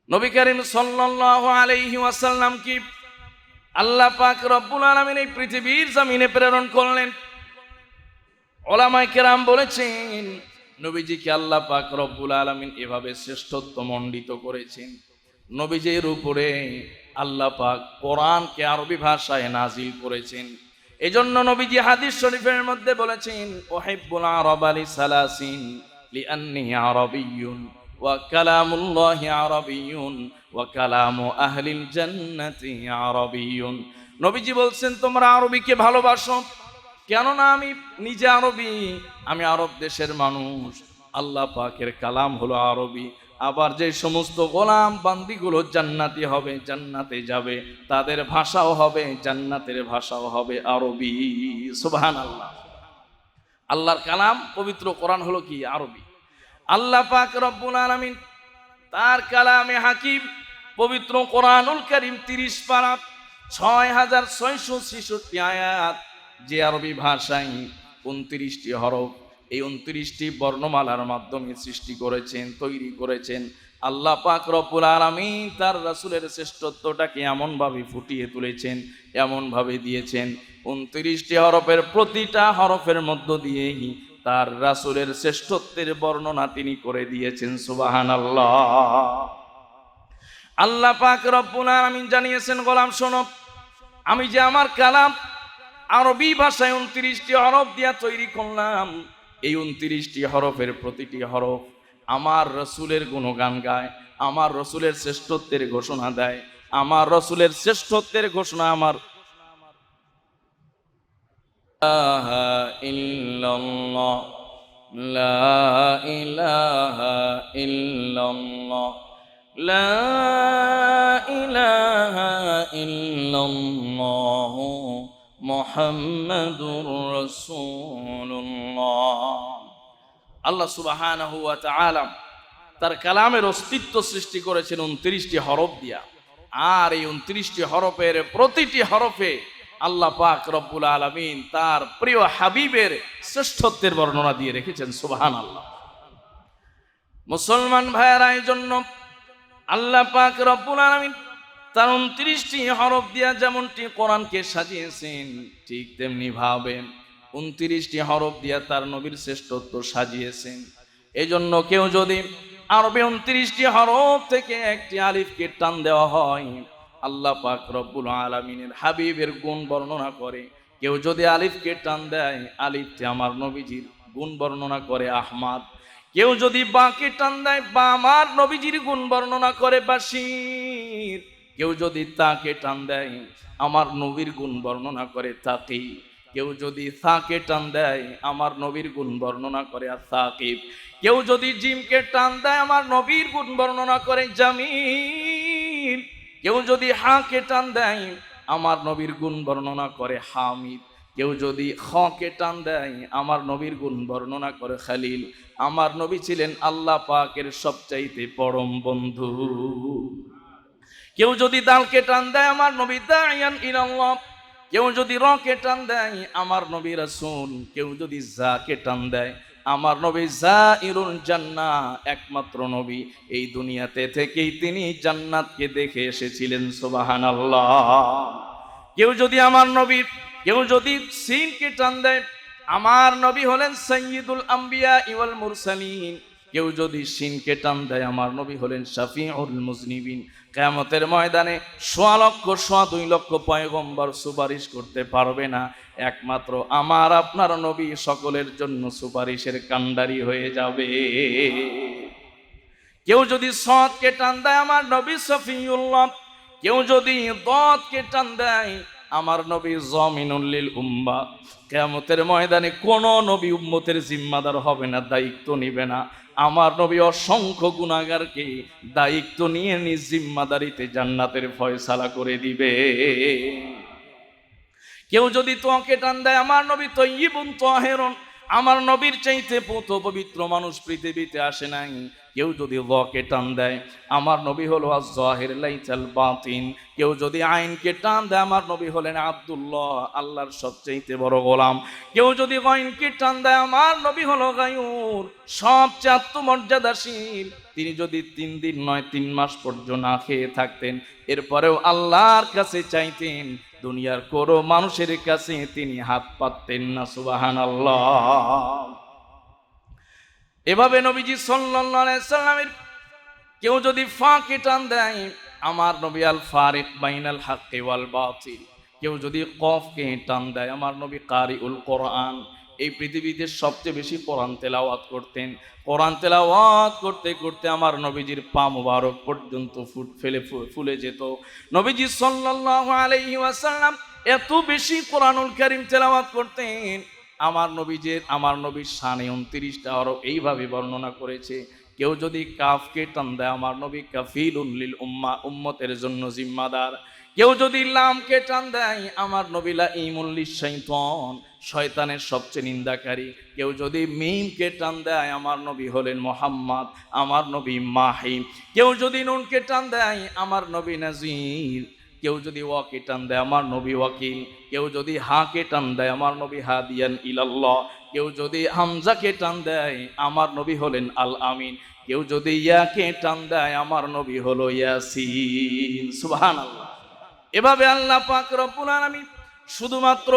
নবী করিম সাল্লাল্লাহু আলাইহি ওয়াসাল্লাম কি আল্লাহ পাক রব্বুল আলামিন এই পৃথিবীর জমিনে প্রেরণ করলেন। উলামায়ে কেরাম বলেছেন নবীজিকে আল্লাহ পাক রব্বুল আলামিন এভাবে শ্রেষ্ঠত্ব মণ্ডিত করেছেন, নবীজির উপরে আল্লাহ পাক কোরআনকে আরবি ভাষায় নাজিল করেছেন। এজন্য নবীজি হাদিস শরীফের মধ্যে বলেছেন, উহিব্বুল আরাবা লিসালাসিন লিআন্নী আরাবিয়্যুন ওয়া কালামুল্লাহি আরাবিয়্যুন ওয়া কালামু আহলিল জান্নাতি আরাবিয়্যুন। নবীজি বলছেন তোমরা আরবিকে ভালোবাসো, কেননা আমি নিজে আরবি, আমি আরব দেশের মানুষ। আল্লাহ পাকের কালাম হলো আরবি। আবার যে সমস্ত গোলাম বান্দিগুলো জান্নাতি হবে, জান্নাতে যাবে, তাদের ভাষাও হবে, জান্নাতের ভাষাও হবে আরবি। সুবহানাল্লাহ। আল্লাহর কালাম পবিত্র কোরআন হলো কি আরবি। আল্লাহ পাক রব্বুল আলামিন তার কালামে হাকিম পবিত্র কোরআনুল কারীম 30 পারা 6666 আয়াত, যে আরবি ভাষায় 29টি হরফ, এই 29টি বর্ণমালার মাধ্যমে সৃষ্টি করেছেন, তৈরি করেছেন। আল্লাহ পাক রব্বুল আলামিন তার রাসূলের শ্রেষ্ঠত্বটাকে এমনভাবে ফুটিয়ে তুলেছেন, এমনভাবে দিয়েছেন, 29টি হরফের প্রতিটা হরফের মধ্য দিয়েই তার রাসূলের শ্রেষ্ঠত্বের বর্ণনা তিনি করে দিয়েছেন। সুবহানাল্লাহ। আল্লাহ পাক রব্বুল আলামিন জানিয়েছেন, গোলাম শোনো, আমি যে আমার কালাম আরবি ভাষায় 29টি হরফ দিয়া তৈরি করলাম, এই 29টি হরফের প্রতিটি হরফ আমার রাসূলের গুণগান গায়, আমার রাসূলের শ্রেষ্ঠত্বের ঘোষণা দেয়। আমার রাসূলের শ্রেষ্ঠত্বের ঘোষণা আমার ইলাহা ইল্লাল্লাহ, লা ইলাহা ইল্লাল্লাহ, লা ইলাহা ইল্লাল্লাহ মুহাম্মাদুর রাসূলুল্লাহ। আল্লাহ সুবহানাহু ওয়া তাআলা তার কালামের অস্তিত্ব সৃষ্টি করেছেন 29টি হরফ দিয়া। আর এই 29টি হরফের প্রতিটি হরফে আল্লাহ পাক রব্বুল আলামিন তার প্রিয় হাবিবের শ্রেষ্ঠত্বের বর্ণনা দিয়ে রেখেছেন। সুবহানাল্লাহ। মুসলমান ভাইয়েরা, এই জন্য আল্লাহ পাক রব্বুল আলামিন তার 29টি হরফ দিয়া যেমনটি কোরআনকে সাজিয়েছেন, ঠিক তেমনি ভাবে 29টি হরফ দিয়া তার নবীর শ্রেষ্ঠত্ব সাজিয়েছেন। এই জন্য কেউ যদি আরবি 29টি হরফ থেকে একটি আলিফকে টান দেওয়া হয়, আল্লাহ পাক রব্বুল আলামিনের হাবিবের গুণ বর্ণনা করে। কেউ যদি আলিফকে টান দেয়, আলিফটি আমার নবীজির গুণ বর্ণনা করে আহমদ। কেউ যদি বাকে টান দেয়, বা আমার নবীজির গুণ বর্ণনা করে বাশির। কেউ যদি তাকে টান দেয়, আমার নবীর গুণ বর্ণনা করে তাকি। কেউ যদি সাকে টান দেয়, আমার নবীর গুণ বর্ণনা করে সাকিব। কেউ যদি জিমকে টান দেয়, আমার নবীর গুণ বর্ণনা করে জামিল। কেউ যদি হাকে টান দেয়, আমার নবীর গুণ বর্ণনা করে হামিদ। কেউ যদি খকে টান দেয়, আমার নবীর গুণ বর্ণনা করে খালিল। আমার নবী ছিলেন আল্লাহ পাকের সবচাইতে পরম বন্ধু। কেউ যদি দালকে টান দেয়, আমার নবী দাইয়ান ইলাল্লাহ। কেউ যদি রকে টান দেয়, আমার নবী রাসূল। কেউ যদি জাকে টান দেয়, আমার নবী জাইরুল জান্নাহ, একমাত্র নবী এই দুনিয়াতে থেকেই তিনি জান্নাতকে দেখে এসেছিলেন। সুবহানাল্লাহ। কেউ যদি আমার নবী, কেউ যদি সিনকে টান দেয়, আমার নবী হলেন সাইয়্যিদুল আম্বিয়া ওয়াল মুরসালিন। কেউ যদি সিনকে টান দেয়, আমার নবী হলেন শাফিউল মুজনিবিন। কিয়ামতের ময়দানে 1.25 লক্ষ 2 লক্ষ পয়গম্বর সুপারিশ করতে পারবে না, একমাত্র আমার আপনার নবী সকলের জন্য সুপারিশের কান্ডারি হয়ে যাবে। কেউ যদি সদকে টান দেয়, আমার নবী সফিউল্লাহ। কেউ যদি দদকে টান দেয়, আমার নবী জামিনুল লিল উম্মাহ। কিয়ামতের ময়দানে কোন নবী উম্মতের জিম্মাদার হবে না, দায়িত্ব নিবে না। আমার নবী অসংখ্য গুনাহগারকে দায়িত্ব নিয়ে নিজ জিম্মাদারিতে জান্নাতের ফয়সালা করে দিবে। কেউ যদি তোকে টান দেয়, আমার নবী তয়্যিবুন তাহেরুন। আমার নবীর চাইতে পুত পবিত্র মানুষ পৃথিবীতে আসে নাই। কেউ যদি ওয়াকে টান দেয়, আমার নবী হলো আয-যাহির লাইসাল বাতিন। কেউ যদি আইনকে টান দেয়, আমার নবী হলেন আব্দুল্লাহ, আল্লাহর সবচাইতে বড় গোলাম। কেউ যদি গায়নকে টান দেয়, আমার নবী হলো গায়ুর, সবচেয়ে আত্মমর্যাদাশীল। তিনি যদি 3 দিন নয় 3 মাস পর্যন্ত না খেয়ে থাকতেন, এরপরেও আল্লাহর কাছে চাইতেন, দুনিয়ার কোনো মানুষের কাছে তিনি হাত পাততেন না। সুবহানাল্লাহ। এভাবে নবীজি সাল্লাল্লাহু আলাইহি সাল্লামের কেউ যদি ফাঁকে টান দেয়, আমার নবী আল ফারিক বাইনাল হাক্কি ওয়াল বাতিল, কেউ যদি কফকে টান দেয়, আমার নবী কারিউল কোরআন, এই পৃথিবীতে সবচেয়ে বেশি কোরআন তেলাওয়াত করতেন। কোরআন তেলাওয়াত করতে করতে আমার নবীজির পা মুবারক পর্যন্ত ফুলে যেত। নবীজি সাল্লাল্লাহু আলাইহি ওয়াসাল্লাম এত বেশি কোরআনুল কারীম তেলাওয়াত করতেন, আমার নবীর শানে 29টা হরফ এইভাবে বর্ণনা করেছে। কেউ যদি কাফকে টান দেয়, আমার নবী কাফিলুল লিল উম্মাহ, উম্মতের জন্য জিম্মাদার। কেউ যদি লামকে টান দেয়, আমার নবী লাঈমুল লিশ-শাইতান, শয়তানের সবচেয়ে নিন্দাকারী। কেউ যদি মিমকে টান দেয়, আমার নবী হলেন মুহাম্মদ, আমার নবী মাহি। কেউ যদি নুনকে টান দেয়, আমার নবী নাজির। কেউ যদি ওয়াকে টান দেয়, আমার নবী ওয়াকিল। কেউ যদি হাকে টান দেয়, আমার নবী হাদিয়ান ইলাল্লাহ। কেউ যদি হামজাকে টান দেয়, আমার নবী হলেন আল আমিন। কেউ যদি ইয়াকে টান দেয়, আমার নবী হলো ইয়াসিন। সুবহানাল্লাহ। এভাবে আল্লাহ পাক রব্বুল আলামিন শুধুমাত্র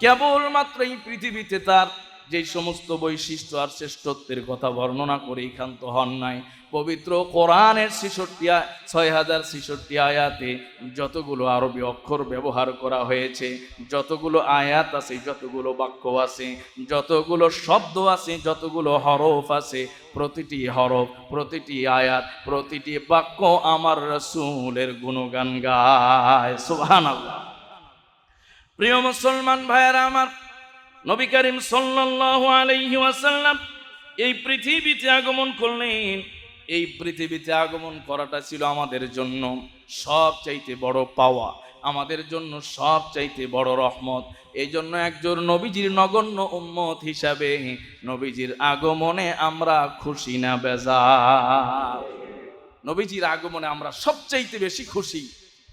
কেবলমাত্র এই পৃথিবীতে তার যে সমস্ত বৈশিষ্ট্য আর শ্রেষ্ঠত্বের কথা বর্ণনা করে ক্ষান্ত হন নাই। পবিত্র কোরআনের 6066 আয়াতে যতগুলো আরবি অক্ষর ব্যবহার করা হয়েছে, যতগুলো আয়াত আছে, যতগুলো বাক্য আছে, যতগুলো শব্দ আছে, যতগুলো হরফ আছে, প্রতিটি হরফ, প্রতিটি আয়াত, প্রতিটি বাক্য আমার রাসূলের গুণগান গায়। সুবহানাল্লাহ। প্রিয় মুসলমান ভাইয়েরা আমার, নবী করিম সাল্লাল্লাহু আলাইহি ওয়াসাল্লাম এই পৃথিবীতে আগমন করলেন। এই পৃথিবীতে আগমন করাটা ছিল আমাদের জন্য সবচাইতে বড় পাওয়া, আমাদের জন্য সবচাইতে বড় রহমত। এই জন্য একজন নবীজির নগণ্য উম্মত হিসাবে নবীজির আগমনে আমরা খুশি না বেজার? নবীজির আগমনে আমরা সবচাইতে বেশি খুশি,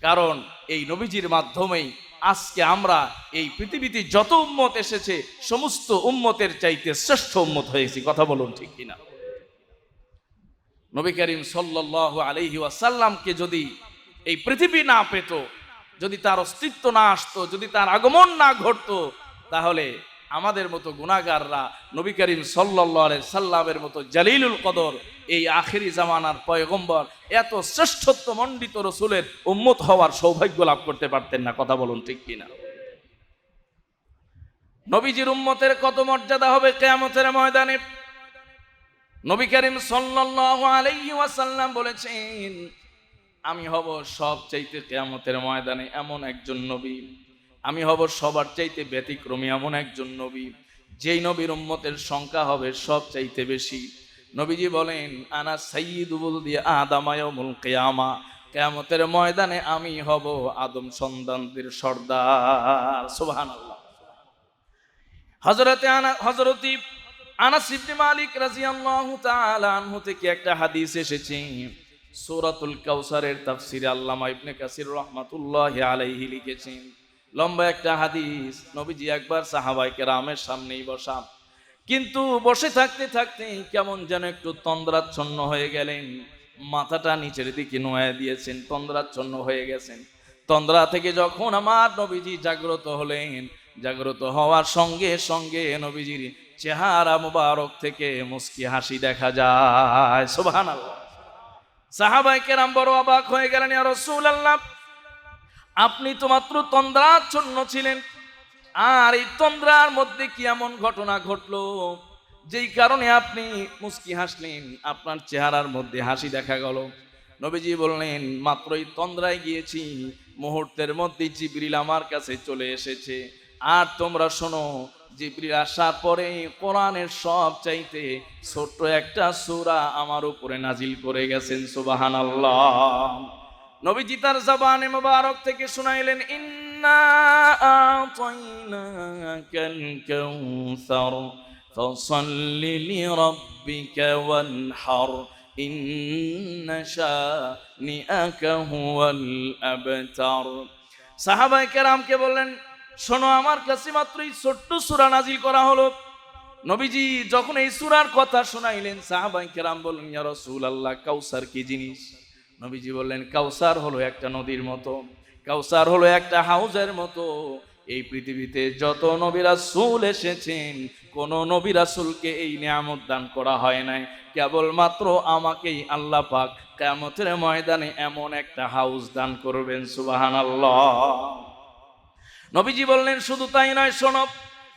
কারণ এই নবীজির মাধ্যমেই আজকে আমরা এই পৃথিবীতে যত উম্মত এসেছে সমস্ত উম্মতের চাইতে শ্রেষ্ঠ উম্মত হয়েছি। কথা বলুন ঠিক কিনা? নবী করিম সাল্লাল্লাহু আলাইহি ওয়াসাল্লামকে যদি এই পৃথিবী না পেত, যদি তার অস্তিত্ব না আসতো, যদি তার আগমন না ঘটতো, তাহলে আমাদের মতো গুনাহগাররা নবী করিম সাল্লাল্লাহু আলাইহি সাল্লামের মতো জালিলুল কদর এই আখিরি জামানার পয়গম্বর এত শ্রেষ্ঠত্ব মণ্ডিত রসুলের উম্মত হওয়ার সৌভাগ্য লাভ করতে পারতেন না। কথা বলুন ঠিক কিনা? নবীজির উম্মতের কত মর্যাদা হবে কিয়ামতের ময়দানে। নবী করিম সাল্লাল্লাহু আলাইহি ওয়াসাল্লাম বলেছেন, আমি হব সবচাইতে কিয়ামতের ময়দানে এমন একজন নবী, আমি হব সবার চাইতে ব্যতিক্রমী এমন একজন নবী, যেই নবীর উম্মতের সংখ্যা হবে সবচাইতে বেশি। নবীজি বলেন, আনা সাইয়্যিদু ওয়ালদি আদম ইয়াউমুল কিয়ামা, কিয়ামতের ময়দানে আমি হব আদম সন্তানদের সর্দার। সুবহানাল্লাহ। হযরত আনাস ইবনে মালিক রাদিয়াল্লাহু তাআলা আনহু থেকে একটা হাদিস এসেছে। সূরাতুল কাউসারের তাফসীরে আল্লামা ইবনে কাসির রাহমাতুল্লাহি আলাইহি লিখেছেন, লম্বা একটা হাদিস। নবীজি একবার সাহাবায়ে কেরামের সামনেই বসা, কিন্তু বসে থাকতে থাকতে কেমন যেন একটু তন্দ্রাচ্ছন্ন হয়ে গেলেন। মাথাটা নিচের দিকে নোয়া দিয়েছেন, তন্দ্রাচ্ছন্ন হয়ে গেছেন। তন্দ্রা থেকে যখন আমার নবীজি জাগ্রত হলেন, জাগ্রত হওয়ার সঙ্গে সঙ্গে নবীজির চেহারা মুবারক থেকে মুস্কি হাসি দেখা যায়। সুবহানাল্লাহ। সাহাবায়ে কেরাম বড় অবাক হয়ে গেলেন, ইয়া রাসূলুল্লাহ, আপনি তো মাত্র তন্দ্রাচ্ছন্ন ছিলেন, আর এই তন্দ্রার মধ্যে কি এমন ঘটনা ঘটলো যেই কারণে আপনি মুস্কি হাসলেন, আপনার চেহারার মধ্যে হাসি দেখা গেল? নবীজি বললেন, মাত্রই তন্দ্রায় গিয়েছি, মুহূর্তের মধ্যে জিবরিল আমার কাছে চলে এসেছে। আর তোমরা শোনো, জিবরিল আসার পরে কোরআনের সবচাইতে ছোট্ট একটা সূরা আমার উপরে নাজিল করে গেছেন। সুবহানাল্লাহ। নবীজি তার জবানে মুবারক থেকে শুনাইলেন, ইন্না আ'তাইনাকাল কাউসার ফাসাল্লি লিরাব্বিকা ওয়ানহার ইন্না শানিআকা হুয়াল আবতার। সাহাবায়ে কেরামকে বললেন, শোনো, আমার কাছে মাত্র এই ছোট্ট সূরা নাজিল করা হলো, নবীজি যখন এই সূরার কথা শোনাইলেন, সাহাবায়ে কেরাম বললেন, ইয়া রাসূলুল্লাহ, কাউসার কি জিনিস? নবীজি বললেন, কাউসার হলো একটা নদীর মতো, কাউসার হলো একটা হাউজের মতো। এই পৃথিবীতে যত নবী রাসূল এসেছেন, কোন নবী রাসূলকে এই নিয়ামত দান করা হয় নাই। কেবলমাত্র আমাকেই আল্লাহ পাক কিয়ামতের ময়দানে এমন একটা হাউজ দান করবেন। সুবহানাল্লাহ। নবীজি বললেন, শুধু তাই নয়, শোনো,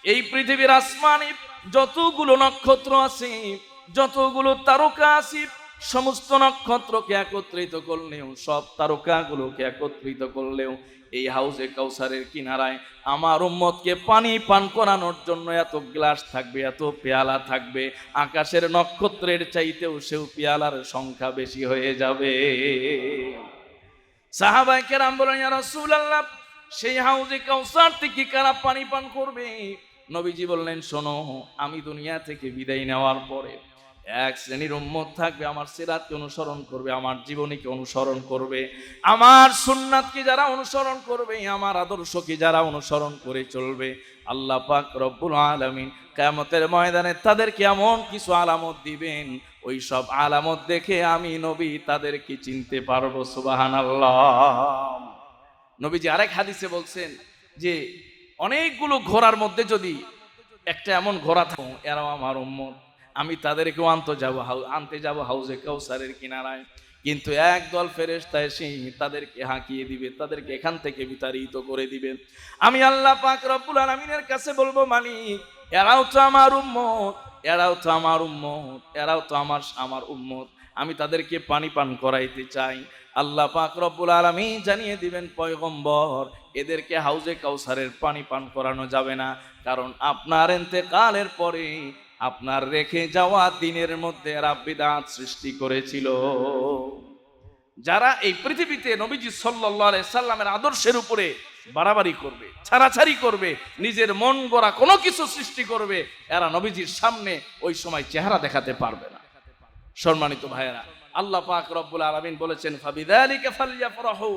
এই পৃথিবীর আসমানে যতগুলো নক্ষত্র আছে, যতগুলো তারকা আছে, সমস্ত নক্ষত্রকে একত্রিত করলেও, সব তারকাগুলোকে একত্রিত করলেও এই হাউজে কাউসারের কিনারায় আমার উম্মতকে পানি পান করানোর জন্য এত গ্লাস থাকবে, এত পেয়ালা থাকবে, আকাশের নক্ষত্রের চাইতেও সেও পেয়ালার সংখ্যা বেশি হয়ে যাবে। সাহাবায়ে কেরাম বলেন, ইয়া রাসূলুল্লাহ, সেই হাউজে কাউসার থেকে কারা পানি পান করবে? নবীজি বললেন, শোনো, আমি দুনিয়া থেকে বিদায় নেওয়ার পরে এক শ্রেণীর উম্মত থাকবে, আমার সিরাতকে অনুসরণ করবে, আমার জীবনীকে অনুসরণ করবে, আমার সুন্নাতকে যারা অনুসরণ করবে, আমার আদর্শকে যারা অনুসরণ করে চলবে, আল্লাহ পাক রব্বুল আলামিন কিয়ামতের ময়দানে তাদেরকে এমন কিছু আলামত দিবেন, ওই সব আলামত দেখে আমি নবী তাদেরকে চিনতে পারবো। সুবহানাল্লাহ। নবীজি আরেক হাদিসে বলছেন যে অনেকগুলো ঘোড়ার মধ্যে যদি একটা এমন ঘোড়া থাকে, এরাও আমার উম্মত, আমি তাদেরকেও আনতে যাব হাউজে কাউসারের কিনারায়, কিন্তু একদল ফেরেশতা এসে তাদেরকে হাঁকিয়ে দিবে, তাদেরকে এখান থেকে বিতাড়িত করে দিবে। আমি আল্লাহ পাক রব্বুল আলামিনের কাছে বলবো, মালিক, এরাও তো আমার উম্মত, এরাও তো আমার উম্মত, এরাও তো আমার উম্মত, আমি তাদেরকে পানি পান করাইতে চাই। আল্লাহ পাক রব্বুল আলামিন জানিয়ে দিবেন, পয়গম্বর, এদেরকে হাউজে কাউসারের পানি পান করানো যাবে না, কারণ আপনার ইন্তেকালের পরে আপনার রেখে যাওয়া দিনের মধ্যে এরা বিদআত সৃষ্টি করেছিল। যারা এই পৃথিবীতে নবীজি সাল্লাল্লাহু আলাইহি সাল্লামের আদর্শের উপরে বাড়াবাড়ি করবে, ছাড়াছাড়ি করবে, নিজের মন গড়া কোনো কিছু সৃষ্টি করবে, এরা নবীজির সামনে ওই সময় চেহারা দেখাতে পারবে না। সম্মানিত ভাইয়েরা, আল্লাহ পাক রব্বুল আলামিন বলেছেন, ফাবিযালিকা ফালইফরাহু,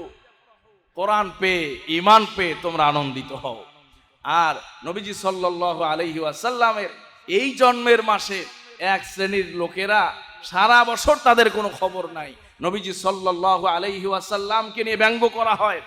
কোরআন পেয়ে, ঈমান পেয়ে তোমরা আনন্দিত হও। আর নবীজি সাল্লাল্লাহু আলাইহি ওয়াসাল্লামের এই জন্মের মাসে এক শ্রেণীর লোকেরা সারা বছর তাদের কোনো খবর নাই, নবীজি সাল্লাল্লাহু আলাইহি ওয়াসাল্লামকে নিয়ে ব্যঙ্গ করা হয়।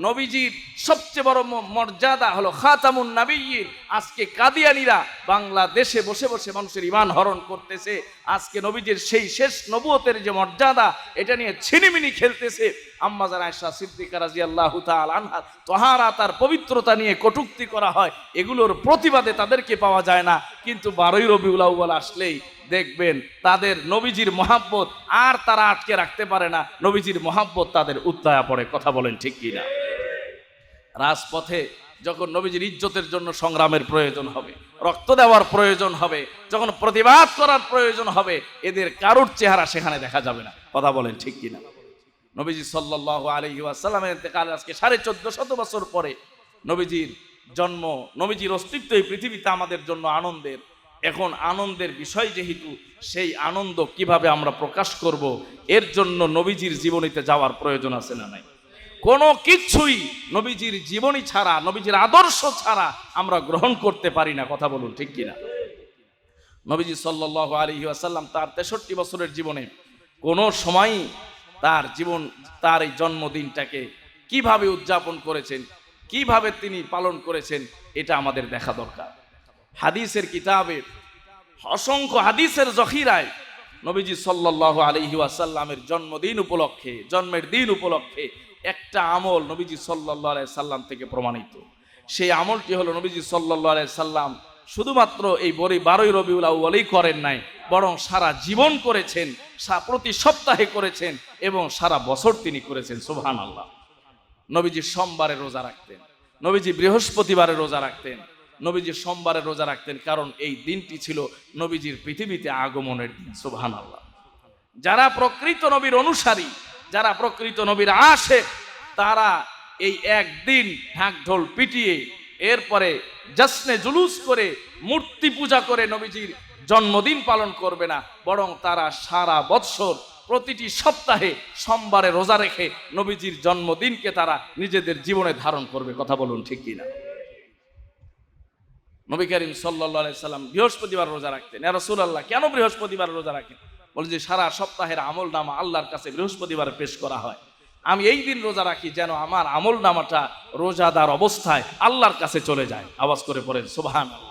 নবীজির সবচেয়ে বড় মর্যাদা হলো খাতামুন নবিয়্যিন। আজকে কাদিয়ানীরা বাংলাদেশে বসে বসে মানুষের ঈমান হরণ করতেছে। আজকে নবীজির সেই শেষ নবুয়তের যে মর্যাদা, এটা নিয়ে ছিনিমিনি খেলতেছে। আম্মা জান আয়েশা সিদ্দিকা রাদিয়াল্লাহু তাআলা আনহা তাহারাত আর পবিত্রতা নিয়ে কটূক্তি করা হয়, এগুলোর প্রতিবাদে তাদেরকে পাওয়া যায় না। কিন্তু 12ই রবিউল আউয়াল আসলেই দেখবেন তাদের নবীজির মহাব্বত আর তারা আটকে রাখতে পারে না, নবীজির মহাব্বত তাদের উত্তায়া পড়ে। কথা বলেন ঠিক কিনা? রাজপথে যখন নবীজির ইজ্জতের জন্য সংগ্রামের প্রয়োজন হবে, রক্ত দেওয়ার প্রয়োজন হবে, যখন প্রতিবাদ করার প্রয়োজন হবে, এদের কারোর চেহারা সেখানে দেখা যাবে না। কথা বলেন ঠিক কিনা? নবীজি সাল্লাল্লাহু আলাইহি ওয়াসাল্লামের ইন্তেকাল আজকে 1450 বছর পরে নবীজির জন্ম, নবীজির অস্তিত্ব এই পৃথিবীতে আমাদের জন্য আনন্দের। এখন আনন্দের বিষয় যেহেতু, সেই আনন্দ কিভাবে আমরা প্রকাশ করব, এর জন্য নবীজির জীবনীতে যাওয়ার প্রয়োজন আছে না নাই? কোনো কিছুই নবীজির জীবনী ছাড়া, নবীজির আদর্শ ছাড়া আমরা গ্রহণ করতে পারি না। কথা বলুন ঠিক কিনা? নবীজি সাল্লাল্লাহু আলাইহি ওয়াসাল্লাম তার 63 বছরের জীবনে কোনো সময়ই তার এই জন্মদিনটাকে কিভাবে উদযাপন করেছেন, কিভাবে তিনি পালন করেছেন, এটা আমাদের দেখা দরকার। হাদিসের কিতাবে অসংখ্য হাদিসের জখিরায় নবীজি সাল্লাল্লাহু আলাইহি ওয়াসাল্লামের জন্মদিন উপলক্ষে, জন্মের দিন উপলক্ষে একটা আমল নবীজি সাল্লাল্লাহু আলাইহি সাল্লাম থেকে প্রমাণিত। সেই আমলটি হলো, নবীজি সাল্লাল্লাহু আলাইহি সাল্লাম শুধুমাত্র এই 12ই রবিউল আউয়ালই করেন নাই, বরং সারা জীবন করেছেন, প্রতি সপ্তাহে করেছেন এবং সারা বছর তিনি করেছেন। সুবহানাল্লাহ। নবীজি সোমবারে রোজা রাখতেন, নবীজি বৃহস্পতিবারে রোজা রাখতেন, নবীজি সোমবারে রোজা রাখতেন, কারণ এই দিনটি ছিল নবীজির পৃথিবীতে আগমনের দিন। সুবহানাল্লাহ। যারা প্রকৃত নবীর অনুসারী, যারা প্রকৃত নবীর আশিক, তারা এই একদিন ঢাক ঢোল পিটিয়ে এরপরে জশ্নে জুলুস করে, মূর্তি পূজা করে নবীজির জন্মদিন পালন করবে না, বরং তারা সারা বৎসর প্রতিটি সপ্তাহে সোমবারে রোজা রেখে নবীজির জন্মদিনকে তারা নিজেদের জীবনে ধারণ করবে। কথা বলুন ঠিক কিনা? নবী করিম সাল্লাল্লাহু আলাইহি সাল্লাম বৃহস্পতিবার রোজা রাখতেন। ইয়া রাসূলুল্লাহ, কেন বৃহস্পতিবার রোজা রাখেন? বলে যে সারা সপ্তাহের আমল নামা আল্লাহর কাছে বৃহস্পতিবার পেশ করা হয়। আমি এই দিন রোজা রাখি যেন আমার আমল নামাটা রোজাদার অবস্থায় আল্লাহর কাছে চলে যায়। আওয়াজ করে পড়েন সুবহানাল্লাহ।